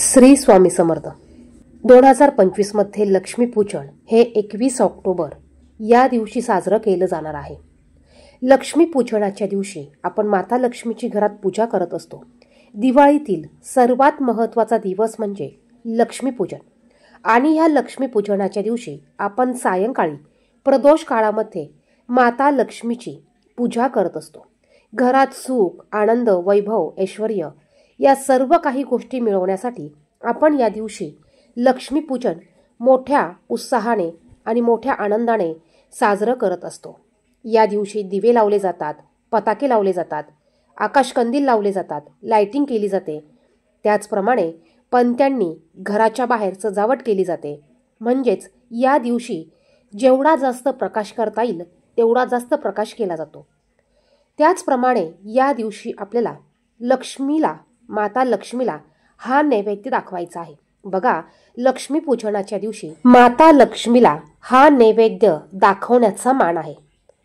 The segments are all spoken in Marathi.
श्री स्वामी समर्थ 2025 मध्ये लक्ष्मीपूजन हे 21 ऑक्टोबर या दिवशी साजरं केलं जाणार आहे। लक्ष्मीपूजनाच्या दिवशी आपण माता लक्ष्मीची घरात पूजा करत असतो। दिवाळीतील सर्वात महत्त्वाचा दिवस म्हणजे लक्ष्मीपूजन आणि या लक्ष्मीपूजनाच्या दिवशी आपण सायंकाळी प्रदोष काळामध्ये माता लक्ष्मीची पूजा करत असतो। घरात सुख, आनंद, वैभव, ऐश्वर्य या सर्व काही गोष्टी मिळवण्यासाठी आपण या दिवशी लक्ष्मीपूजन मोठ्या उत्साहाने आणि मोठ्या आनंदाने साजरं करत असतो। या दिवशी दिवे लावले जातात, पताके लावले जातात, आकाशकंदील लावले जातात, लाइटिंग केली जाते। त्याचप्रमाणे पणत्यांनी घराच्या बाहेर सजावट केली जाते। म्हणजेच या दिवशी जेवढा जास्त प्रकाश करता येईल तेवढा जास्त प्रकाश केला जातो। त्याचप्रमाणे या दिवशी आपल्याला लक्ष्मीला, माता लक्ष्मीला हा नैवेद्य दाखवायचा आहे। बघा, लक्ष्मीपूजनाच्या दिवशी माता लक्ष्मीला हा नैवेद्य दाखवण्याचा मान आहे।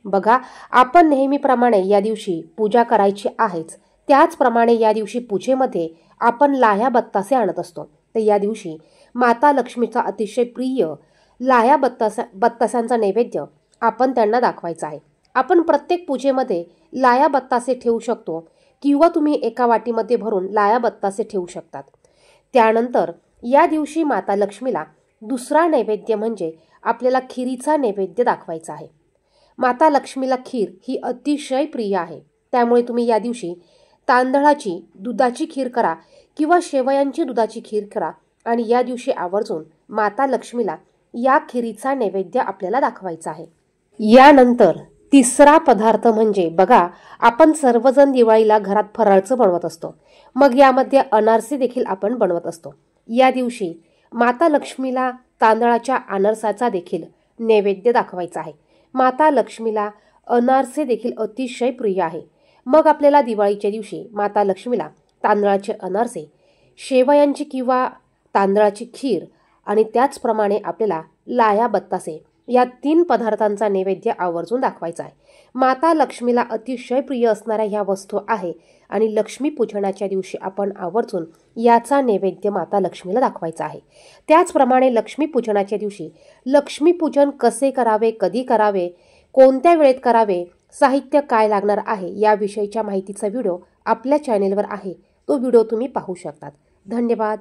बघा, आपण नेहमीप्रमाणे या दिवशी पूजा करायची आहेच। त्याचप्रमाणे या दिवशी पूजेमध्ये आपण लाह्या बत्तासे आणत असतो। तर या दिवशी माता लक्ष्मीचा अतिशय प्रिय लाह्या बत्तासांचा नैवेद्य आपण त्यांना दाखवायचा आहे। आपण प्रत्येक पूजेमध्ये लाह्या बत्तासे ठेवू शकतो किंवा तुम्ही एका वाटीमध्ये भरून लाह्या बत्तासे ठेवू शकतात। त्यानंतर या दिवशी माता लक्ष्मीला दुसरा नैवेद्य म्हणजे आपल्याला खिरीचा नैवेद्य दाखवायचा आहे। माता लक्ष्मीला खीर ही अतिशय प्रिय आहे। त्यामुळे तुम्ही या दिवशी तांदळाची दुधाची खीर करा किंवा शेवयांची दुधाची खीर करा आणि या दिवशी आवर्जून माता लक्ष्मीला या खिरीचा नैवेद्य आपल्याला दाखवायचा आहे। यानंतर तिसरा पदार्थ म्हणजे बघा, आपण सर्वजण दिवाळीला घरात फराळचं बनवत असतो। मग यामध्ये अनारसे देखील आपण बनवत असतो। या दिवशी माता लक्ष्मीला तांदळाच्या अनारसाचा देखील नैवेद्य दाखवायचा आहे। माता लक्ष्मीला अनारसे देखील अतिशय प्रिय आहे। मग आपल्याला दिवाळीच्या दिवशी माता लक्ष्मीला तांदळाचे अनारसे, शेवयांची किंवा तांदळाची खीर आणि त्याचप्रमाणे आपल्याला लाह्या बत्तासे या 3 पदार्थांचा नैवेद्य आवर्जून दाखवायचा आहे। माता लक्ष्मीला अतिशय प्रिय असणाऱ्या ह्या वस्तू आहे आणि लक्ष्मीपूजनाच्या दिवशी आपण आवर्जून याचा नैवेद्य माता लक्ष्मीला दाखवायचा आहे। त्याचप्रमाणे लक्ष्मीपूजनाच्या दिवशी लक्ष्मीपूजन कसे करावे, कधी करावे, कोणत्या वेळेत करावे, साहित्य काय लागणार आहे याविषयीच्या माहितीचा व्हिडिओ आपल्या चॅनेलवर आहे। तो व्हिडिओ तुम्ही पाहू शकतात। धन्यवाद।